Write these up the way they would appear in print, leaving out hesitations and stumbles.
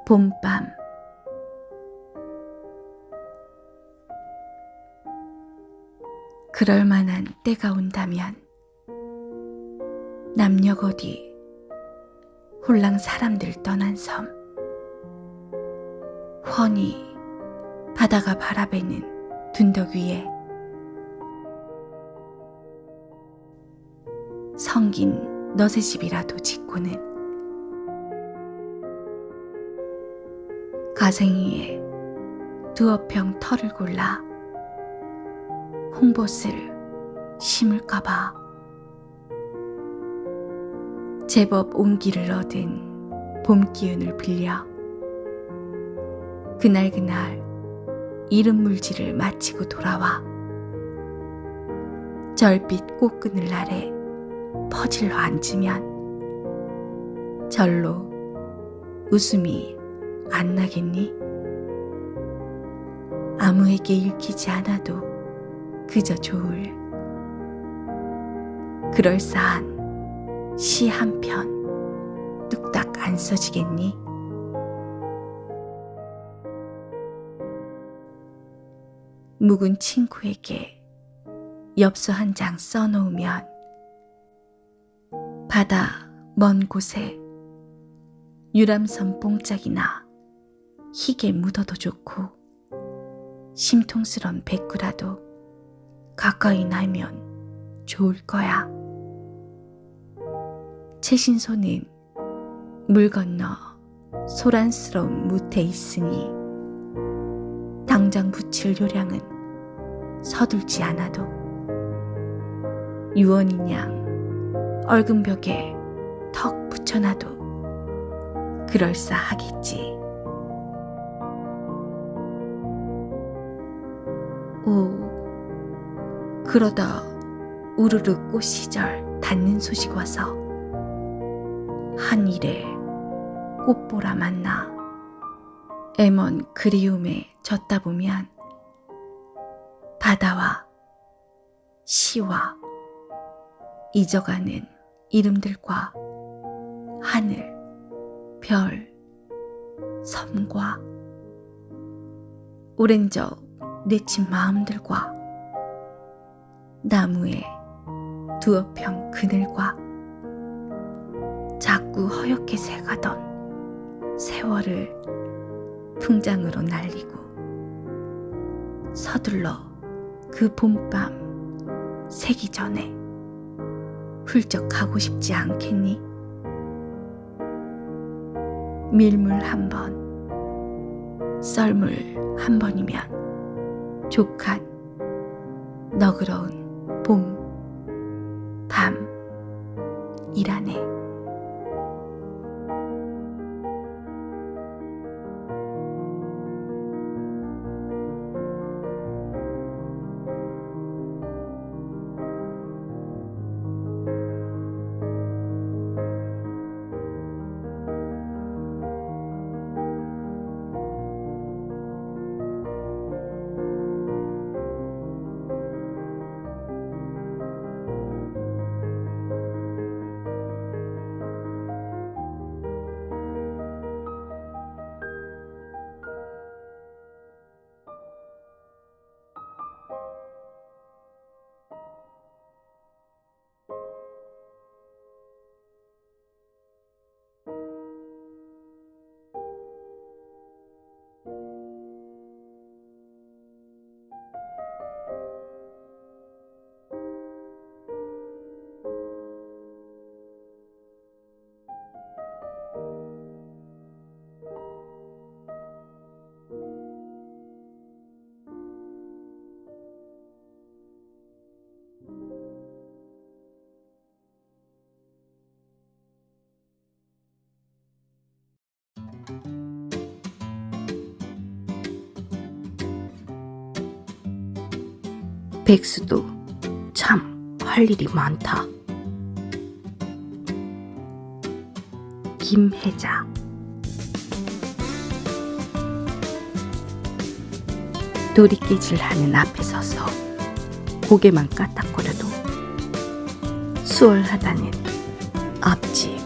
봄밤. 그럴 만한 때가 온다면 남녀거디 홀랑 사람들 떠난 섬, 훤히 바다가 바라보는 둔덕 위에 성긴 너새 집이라도 짓고는 가생이에 두어 평 터를 골라 홍보스를 심을까봐 제법 온기를 얻은 봄 기운을 빌려 그날 이른 물질을 마치고 돌아와 절빛 꽃그늘 아래 퍼질러 앉으면 절로 웃음이 안 나겠니? 아무에게 읽히지 않아도 그저 좋을 그럴싸한 시 한 편 뚝딱 안 써지겠니? 묵은 친구에게 엽서 한 장 써놓으면 바다 먼 곳에 유람선 뽕짝이나 희게 묻어도 좋고 심통스런 백구라도 가까이 나면 좋을 거야. 최신소는 물 건너 소란스러운 무태 있으니 당장 붙일 요량은 서둘지 않아도 유언인 양 얼금 벽에 턱 붙여놔도 그럴싸하겠지. 오, 그러다 우르르 꽃 시절 닿는 소식 와서 한 일에 꽃보라 만나 애먼 그리움에 젖다 보면 바다와 시와 잊어가는 이름들과 하늘, 별, 섬과 오랜 적 내친 마음들과 나무에 두어 평 그늘과 자꾸 허옇게 새가던 세월을 풍장으로 날리고 서둘러 그 봄밤 새기 전에 훌쩍 가고 싶지 않겠니? 밀물 한 번, 썰물 한 번이면 족한 너그러운 봄, 밤이라네. 백수도 참 할 일이 많다. 김혜자. 도리깨질하는 앞에 서서 고개만 까딱거려도 수월하다는 앞집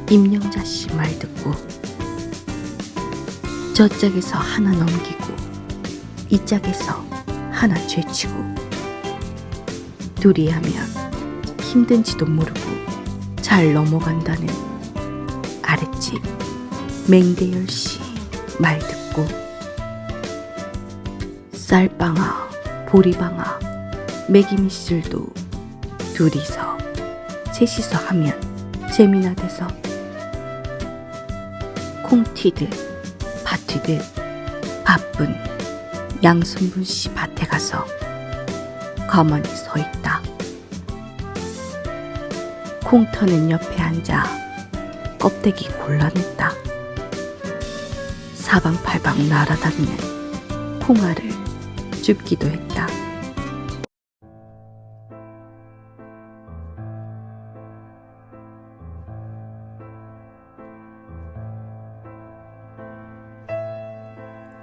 임영자씨 말 듣고 저 짝에서 하나 넘기고 이 짝에서 하나 죄치고 둘이 하면 힘든지도 모르고 잘 넘어간다는 아랫집 맹대열씨 말 듣고 쌀방아 보리방아 매기미술도 둘이서 셋이서 하면 재미나 돼서 콩 튀듯 밭 튀듯 바쁜 양순분씨 밭에 가서 가만히 서 있다. 콩 터는 옆에 앉아 껍데기 골라냈다. 사방팔방 날아다니는 콩알을 줍기도 했다.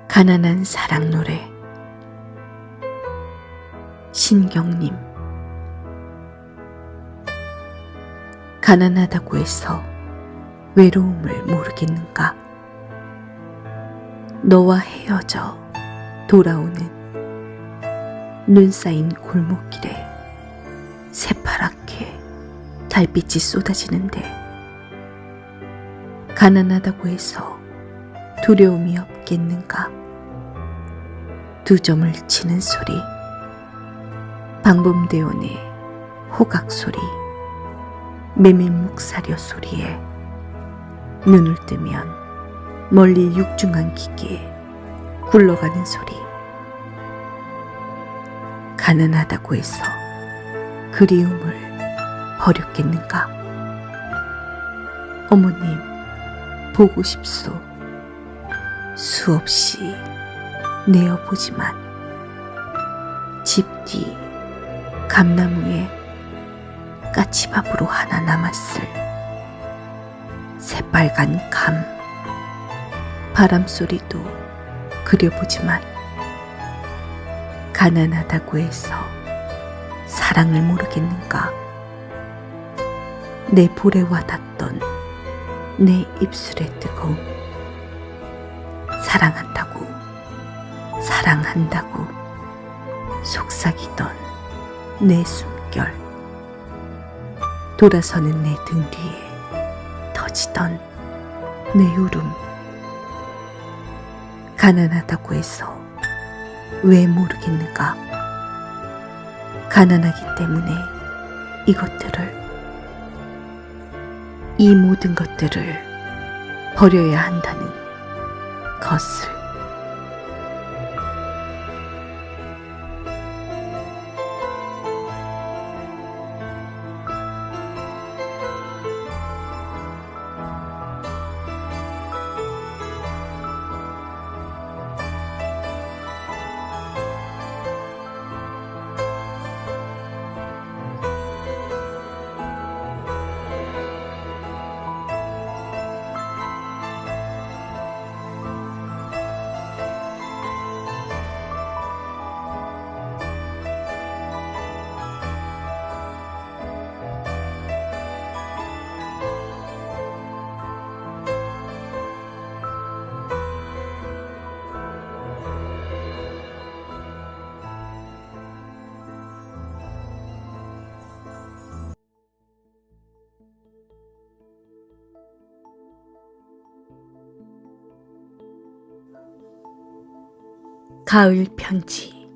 가난한 사랑 노래 신경님. 가난하다고 해서 외로움을 모르겠는가? 너와 헤어져 돌아오는 눈 쌓인 골목길에 새파랗게 달빛이 쏟아지는데 가난하다고 해서 두려움이 없겠는가? 두 점을 치는 소리, 방범대원의 호각 소리, 메밀묵사려 소리에 눈을 뜨면 멀리 육중한 기계에 굴러가는 소리. 가난하다고 해서 그리움을 버렸겠는가? 어머님 보고 싶소. 수없이 내어보지만 집 뒤 감나무에 까치밥으로 하나 남았을 새빨간 감. 바람소리도 그려보지만 가난하다고 해서 사랑을 모르겠는가? 내 볼에 와닿던 내 입술의 뜨거움. 사랑한다고 사랑한다고 속삭이던 내 숨결. 돌아서는 내 등 뒤에 터지던 내 울음. 가난하다고 해서 왜 모르겠는가? 가난하기 때문에 이것들을, 이 모든 것들을 버려야 한다는 것을. 가을 편지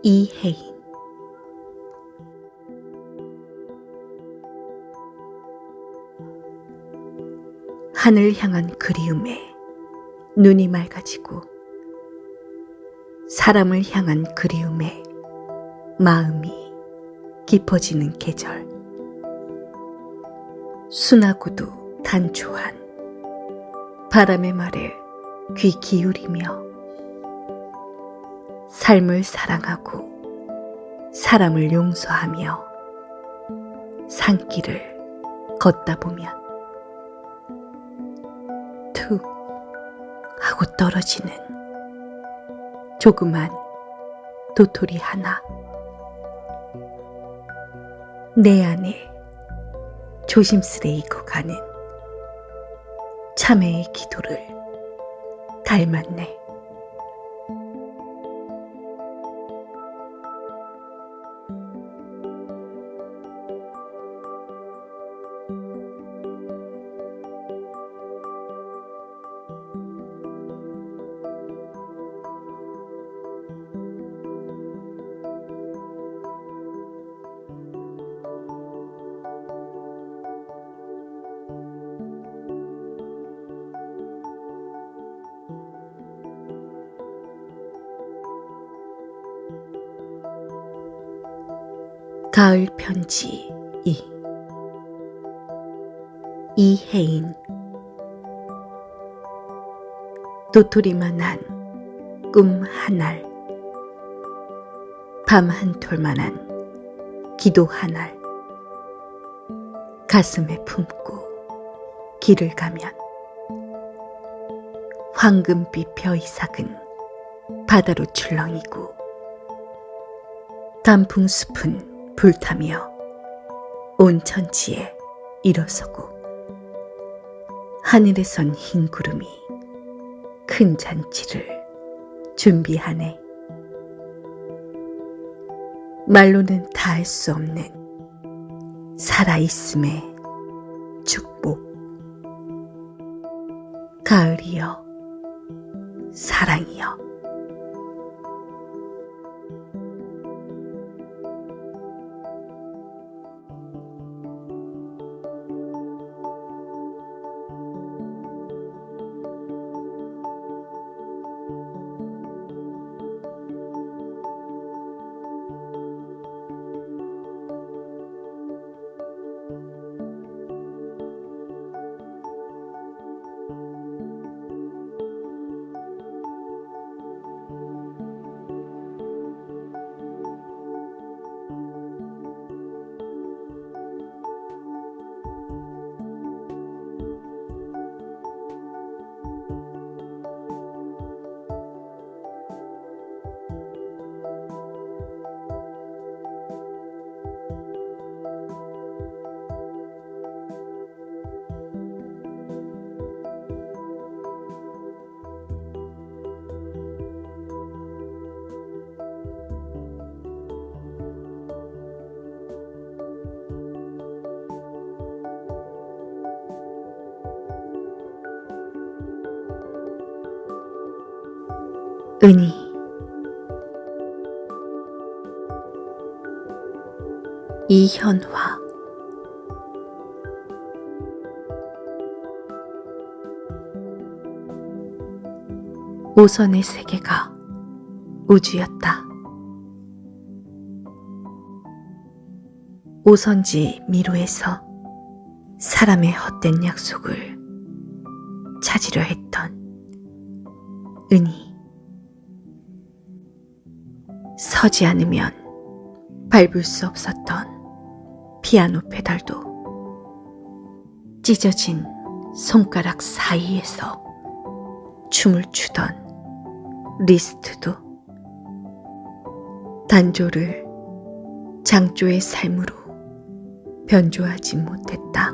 이혜인. 하늘 향한 그리움에 눈이 맑아지고 사람을 향한 그리움에 마음이 깊어지는 계절. 순하고도 단초한 바람의 말에 귀 기울이며 삶을 사랑하고 사람을 용서하며 산길을 걷다 보면 툭 하고 떨어지는 조그만 도토리 하나. 내 안에 조심스레 익어가는 참회의 기도를 닮았네. 가을 편지 2 이혜인. 도토리만한 꿈 하날, 밤 한 톨만한 기도 하날, 가슴에 품고 길을 가면 황금빛 벼이삭은 바다로 출렁이고 단풍숲은 불타며 온 천지에 일어서고 하늘에선 흰 구름이 큰 잔치를 준비하네. 말로는 다 할 수 없는 살아있음의 축복. 가을이여, 사랑이여. 은희. 이현화. 오선의 세계가 우주였다. 오선지 미로에서 사람의 헛된 약속을 찾으려 했던 은희. 서지 않으면 밟을 수 없었던 피아노 페달도 찢어진 손가락 사이에서 춤을 추던 리스트도 단조를 장조의 삶으로 변조하지 못했다.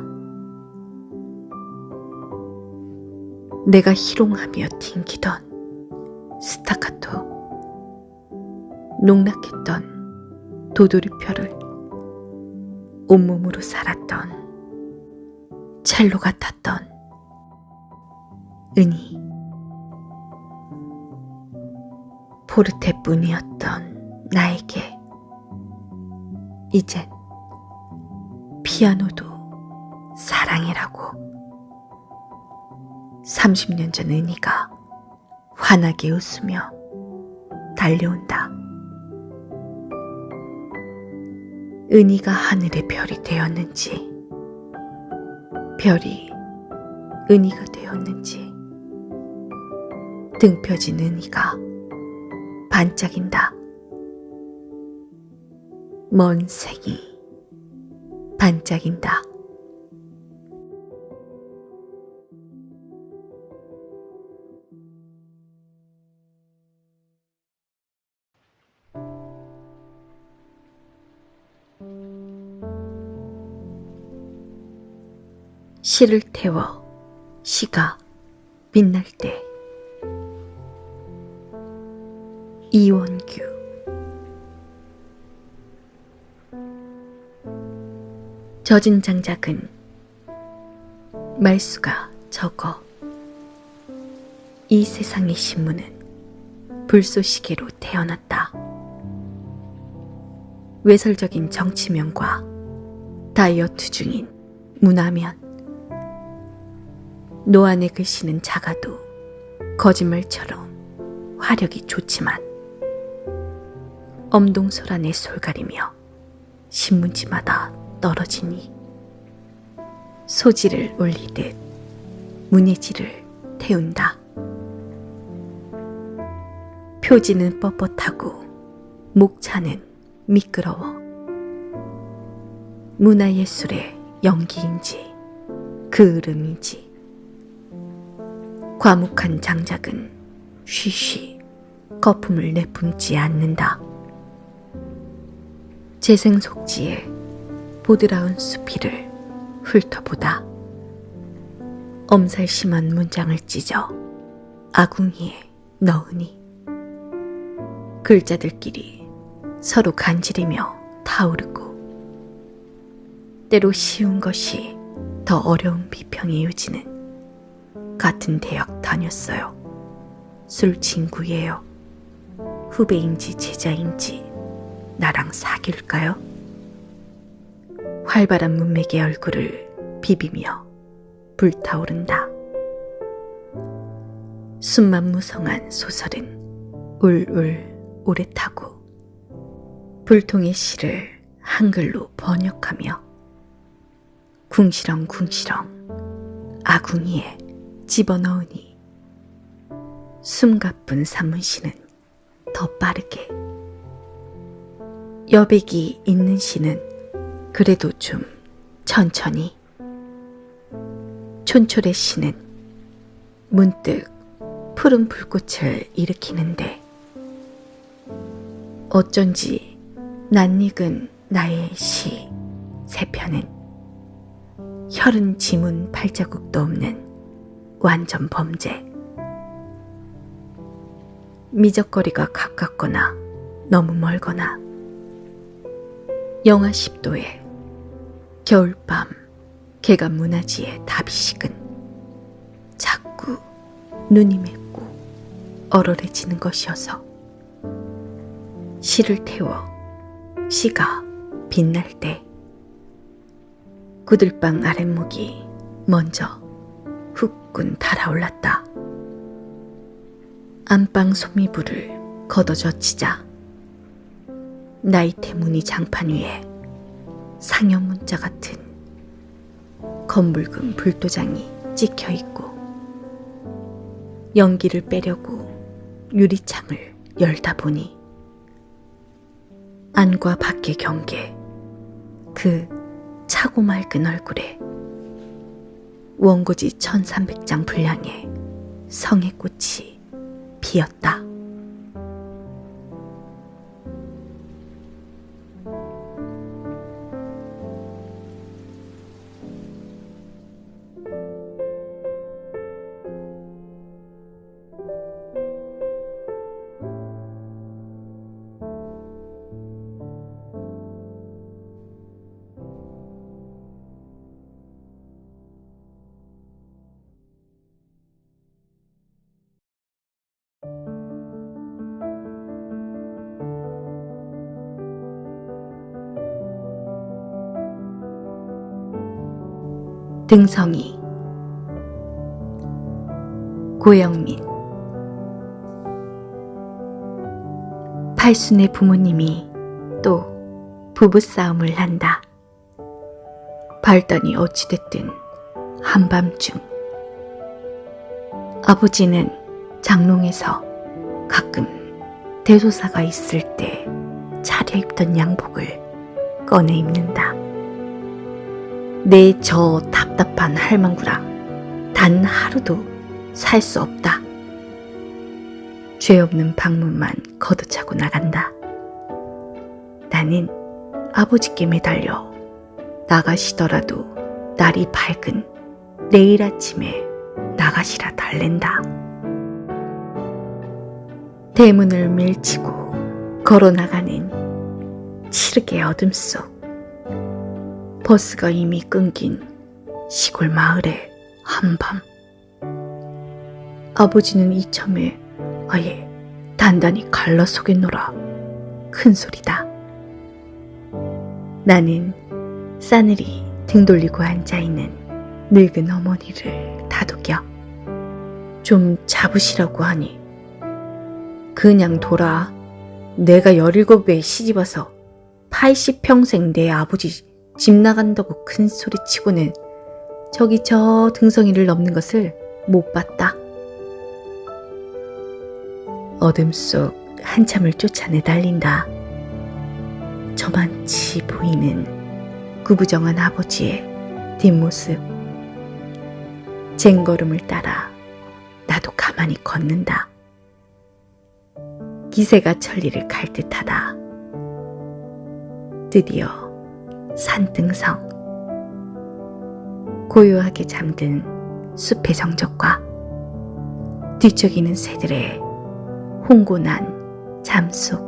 내가 희롱하며 튕기던 스타카토, 농락했던 도돌이표를 온몸으로 살았던 첼로 같았던 은희. 포르테뿐이었던 나에게 이젠 피아노도 사랑이라고. 30년 전 은희가 환하게 웃으며 달려온다. 은희가 하늘의 별이 되었는지, 별이 은희가 되었는지, 등 펴진 은희가 반짝인다. 먼 생이 반짝인다. 시를 태워 시가 빛날 때. 이원규. 젖은 장작은 말수가 적어. 이 세상의 신문은 불쏘시개로 태어났다. 외설적인 정치면과 다이어트 중인 문화면. 노안의 글씨는 작아도 거짓말처럼 화력이 좋지만 엄동설 안에 솔가리며 신문지마다 떨어지니 소지를 올리듯 문예지를 태운다. 표지는 뻣뻣하고 목차는 미끄러워. 문화예술의 연기인지 그을음이지. 과묵한 장작은 쉬쉬 거품을 내뿜지 않는다. 재생 속지에 보드라운 수필을 훑어보다 엄살심한 문장을 찢어 아궁이에 넣으니 글자들끼리 서로 간지리며 타오르고, 때로 쉬운 것이 더 어려운 비평의 요지는 같은 대학 다녔어요. 술 친구예요. 후배인지 제자인지 나랑 사귈까요? 활발한 문맥의 얼굴을 비비며 불타오른다. 순만무성한 소설은 울울 오래 타고 불통의 시를 한글로 번역하며 궁시렁궁시렁 아궁이에 집어넣으니 숨가쁜 산문시는 더 빠르게, 여백이 있는 시는 그래도 좀 천천히, 촌철의 시는 문득 푸른 불꽃을 일으키는데 어쩐지 낯익은 나의 시 세 편은 혈은 지문 발자국도 없는 완전 범죄. 미적거리가 가깝거나 너무 멀거나 영하 10도에 겨울밤 개가 무나지에 답이 식은 자꾸 눈이 맵고 얼얼해지는 것이어서 시를 태워 시가 빛날 때 구들방 아랫목이 먼저 후끈 달아올랐다. 안방 소미불을 걷어젖히자 나이테 무늬 장판 위에 상여문자 같은 검붉은 불도장이 찍혀있고, 연기를 빼려고 유리창을 열다 보니 안과 밖의 경계, 그 차고 맑은 얼굴에 원고지 1300장 분량의 성의 꽃이 피었다. 등성이. 고영민. 팔순의 부모님이 또 부부싸움을 한다. 발단이 어찌됐든 한밤중 아버지는 장롱에서 가끔 대소사가 있을 때 차려입던 양복을 꺼내 입는다. 내 저 답답한 할망구랑 단 하루도 살 수 없다. 죄 없는 방문만 걷어차고 나간다. 나는 아버지께 매달려 나가시더라도 날이 밝은 내일 아침에 나가시라 달랜다. 대문을 밀치고 걸어나가는 칠흑의 어둠 속 버스가 이미 끊긴 시골 마을의 한밤. 아버지는 이참에 아예 단단히 갈라 속였노라. 큰 소리다. 나는 싸늘히 등 돌리고 앉아있는 늙은 어머니를 다독여 좀 잡으시라고 하니 그냥 둬라. 내가 17에 시집와서 80평생 내 아버지 집 나간다고 큰 소리치고는 저기 저 등성이를 넘는 것을 못 봤다. 어둠 속 한참을 쫓아내달린다. 저만치 보이는 구부정한 아버지의 뒷모습. 쟁걸음을 따라 나도 가만히 걷는다. 기세가 천리를 갈 듯하다. 드디어 산등성. 고요하게 잠든 숲의 정적과 뒤척이는 새들의 홍곤한 잠속.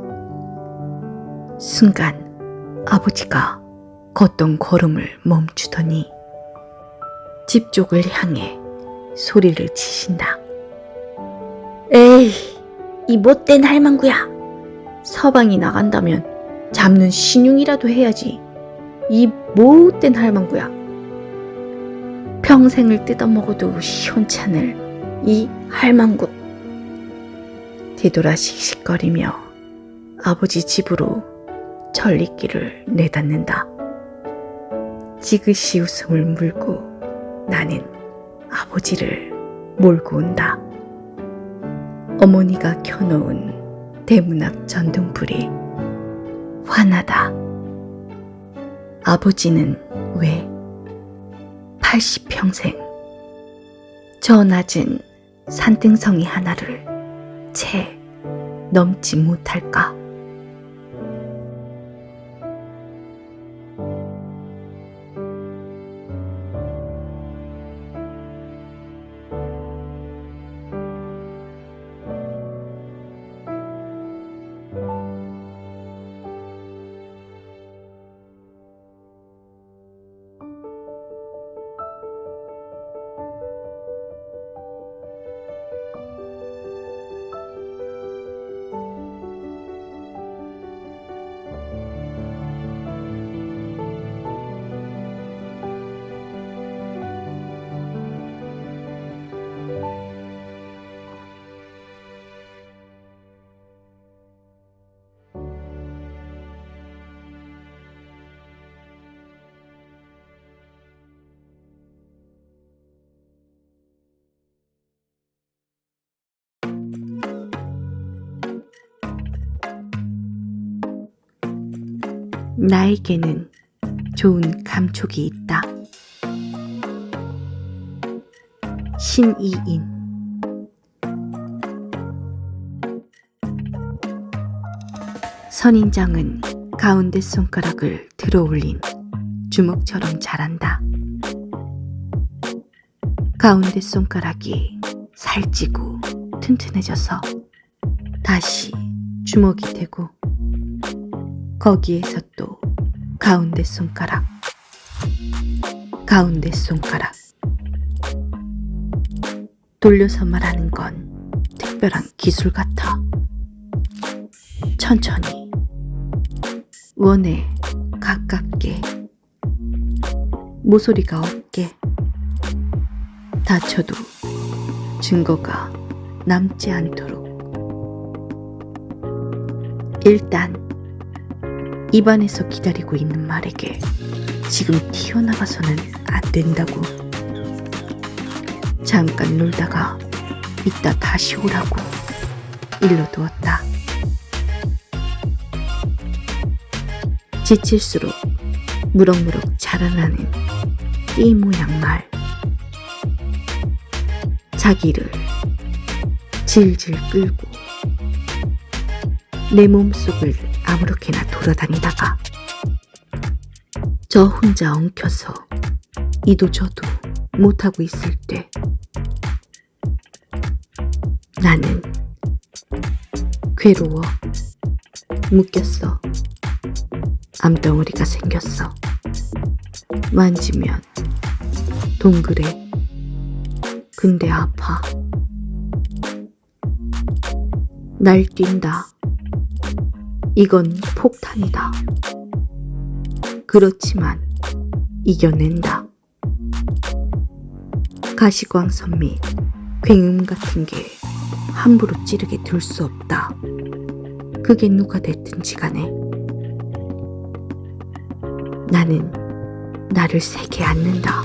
순간 아버지가 걷던 걸음을 멈추더니 집 쪽을 향해 소리를 치신다. 에이, 이 못된 할망구야. 서방이 나간다면 잡는 신용이라도 해야지. 이 못된 할망구야. 평생을 뜯어먹어도 시원찮을 이 할망구. 뒤돌아 씩씩거리며 아버지 집으로 전리길을 내닫는다. 지그시 웃음을 물고 나는 아버지를 몰고 온다. 어머니가 켜놓은 대문 앞 전등불이 환하다. 아버지는 왜 80평생 저 낮은 산등성이 하나를 채 넘지 못할까? 나에게는 좋은 감촉이 있다. 신이인. 선인장은 가운데 손가락을 들어 올린 주먹처럼 자란다. 가운데 손가락이 살찌고 튼튼해져서 다시 주먹이 되고 거기에서 또 가운데 손가락, 가운데 손가락. 돌려서 말하는 건 특별한 기술 같아. 천천히, 원에 가깝게, 모서리가 없게. 다쳐도 증거가 남지 않도록. 일단 입안에서 기다리고 있는 말에게 지금 튀어나가서는 안 된다고. 잠깐 놀다가 이따 다시 오라고 일러두었다. 지칠수록 무럭무럭 자라나는 띠 모양 말. 자기를 질질 끌고 내 몸속을 아무렇게나 돌아다니다가 저 혼자 엉켜서 이도 저도 못하고 있을 때 나는 괴로워. 묶였어. 암덩어리가 생겼어. 만지면 동그래. 근데 아파. 날뛴다. 이건 폭탄이다. 그렇지만 이겨낸다. 가시광선 및 굉음 같은 게 함부로 찌르게 둘 수 없다. 그게 누가 됐든지 간에. 나는 나를 세게 안는다.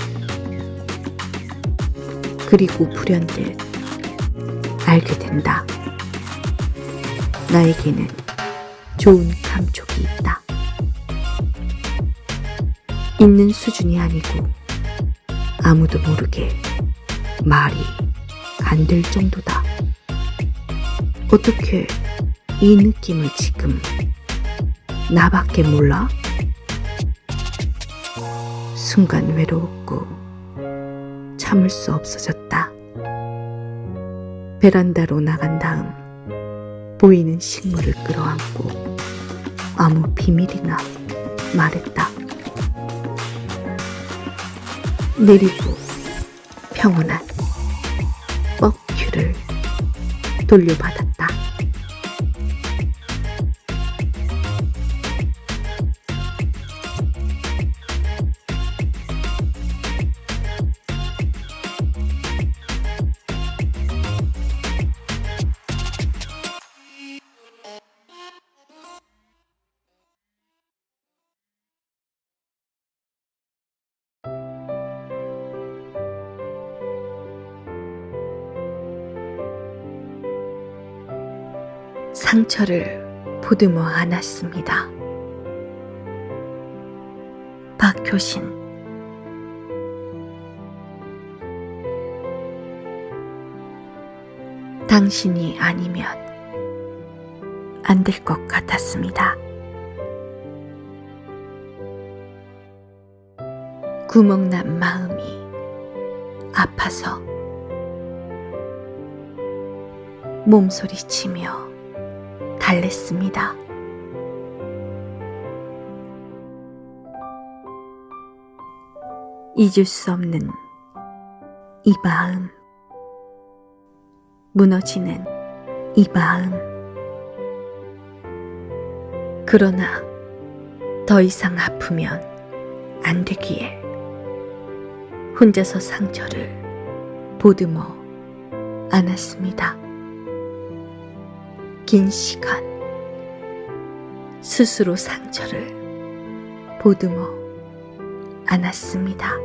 그리고 불현듯 알게 된다. 나에게는 좋은 감촉이 있다. 있는 수준이 아니고 아무도 모르게 말이 안 될 정도다. 어떻게 이 느낌을 지금 나밖에 몰라? 순간 외로웠고 참을 수 없어졌다. 베란다로 나간 다음 보이는 식물을 끌어안고 아무 비밀이나 말했다. 내리고 평온한 뻑큐를 돌려받았다. 상처를 보듬어 안았습니다. 박효신. 당신이 아니면 안 될 것 같았습니다. 구멍난 마음이 아파서 몸소리치며 달랬습니다. 잊을 수 없는 이 마음, 무너지는 이 마음. 그러나 더 이상 아프면 안 되기에 혼자서 상처를 보듬어 안았습니다. 긴 시간 스스로 상처를 보듬어 안았습니다.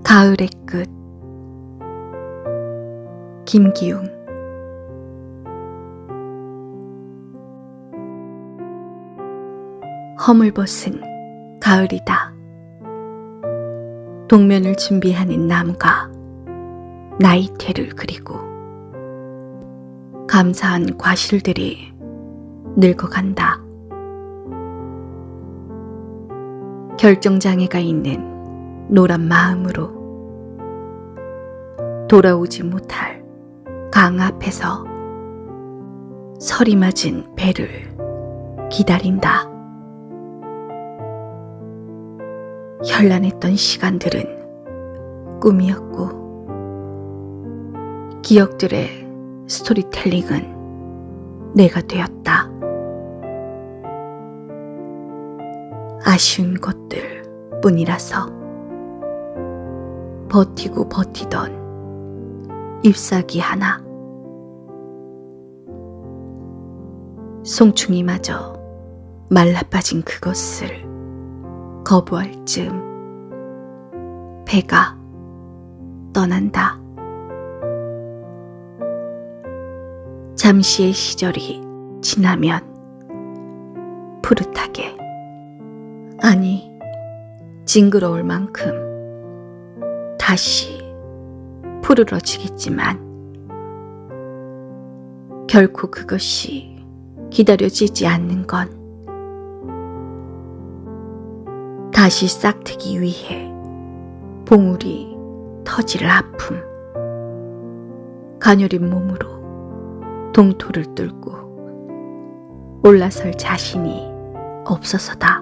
가을의 끝. 김기웅. 허물벗은 가을이다. 동면을 준비하는 나무가 나이테를 그리고 감사한 과실들이 늙어간다. 결정장애가 있는 노란 마음으로 돌아오지 못할 강 앞에서 서리 맞은 배를 기다린다. 현란했던 시간들은 꿈이었고 기억들의 스토리텔링은 내가 되었다. 아쉬운 것들 뿐이라서 버티고 버티던 잎사귀 하나. 송충이마저 말라빠진 그것을 거부할 즈음 배가 떠난다. 잠시의 시절이 지나면 푸릇하게, 아니 징그러울 만큼 다시 푸르러지겠지만 결코 그것이 기다려지지 않는 건 다시 싹트기 위해 봉우리 터질 아픔, 가녀린 몸으로 동토를 뚫고 올라설 자신이 없어서다.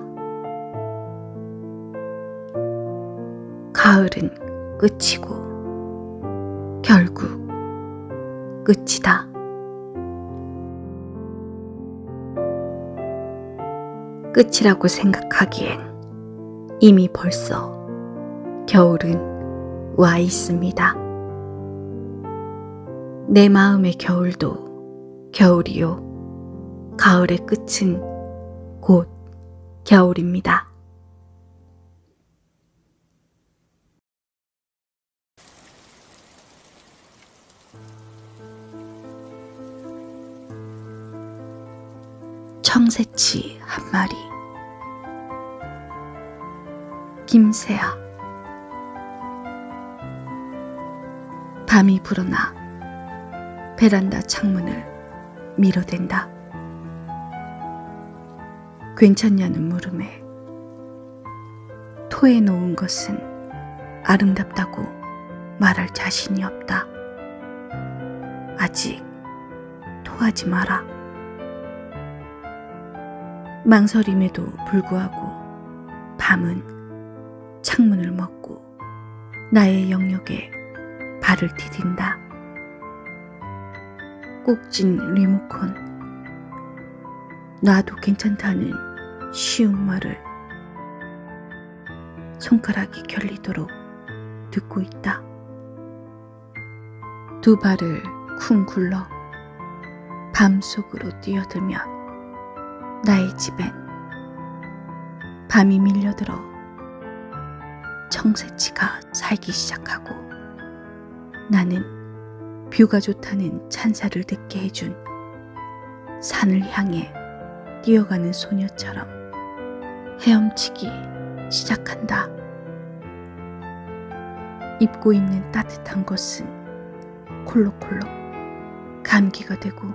가을은 끝이고 결국 끝이다. 끝이라고 생각하기엔 이미 벌써 겨울은 와 있습니다. 내 마음의 겨울도 겨울이요. 가을의 끝은 곧 겨울입니다. 청새치 한 마리. 김새야. 밤이 불어나 베란다 창문을 밀어댄다. 괜찮냐는 물음에 토해놓은 것은 아름답다고 말할 자신이 없다. 아직 토하지 마라. 망설임에도 불구하고 밤은 창문을 먹고 나의 영역에 발을 디딘다. 꼭진 리모컨. 나도 괜찮다는 쉬운 말을 손가락이 결리도록 듣고 있다. 두 발을 쿵 굴러 밤속으로 뛰어들면 나의 집엔 밤이 밀려들어 청새치가 살기 시작하고 나는 뷰가 좋다는 찬사를 듣게 해준 산을 향해 뛰어가는 소녀처럼 헤엄치기 시작한다. 입고 있는 따뜻한 것은 콜록콜록 감기가 되고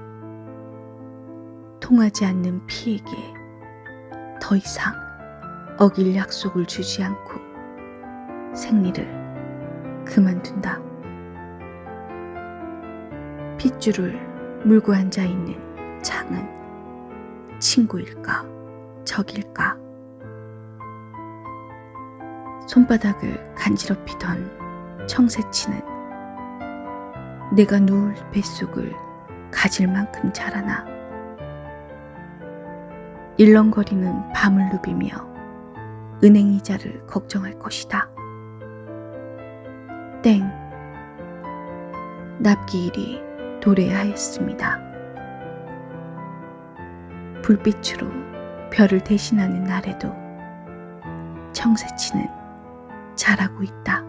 통하지 않는 피에게 더 이상 어길 약속을 주지 않고 생리를 그만둔다. 핏줄을 물고 앉아있는 창은 친구일까 적일까. 손바닥을 간지럽히던 청새치는 내가 누울 뱃속을 가질 만큼 자라나 일렁거리는 밤을 누비며 은행이자를 걱정할 것이다. 땡. 납기일이 도래하였습니다. 불빛으로 별을 대신하는 날에도 청새치는 자라고 있다.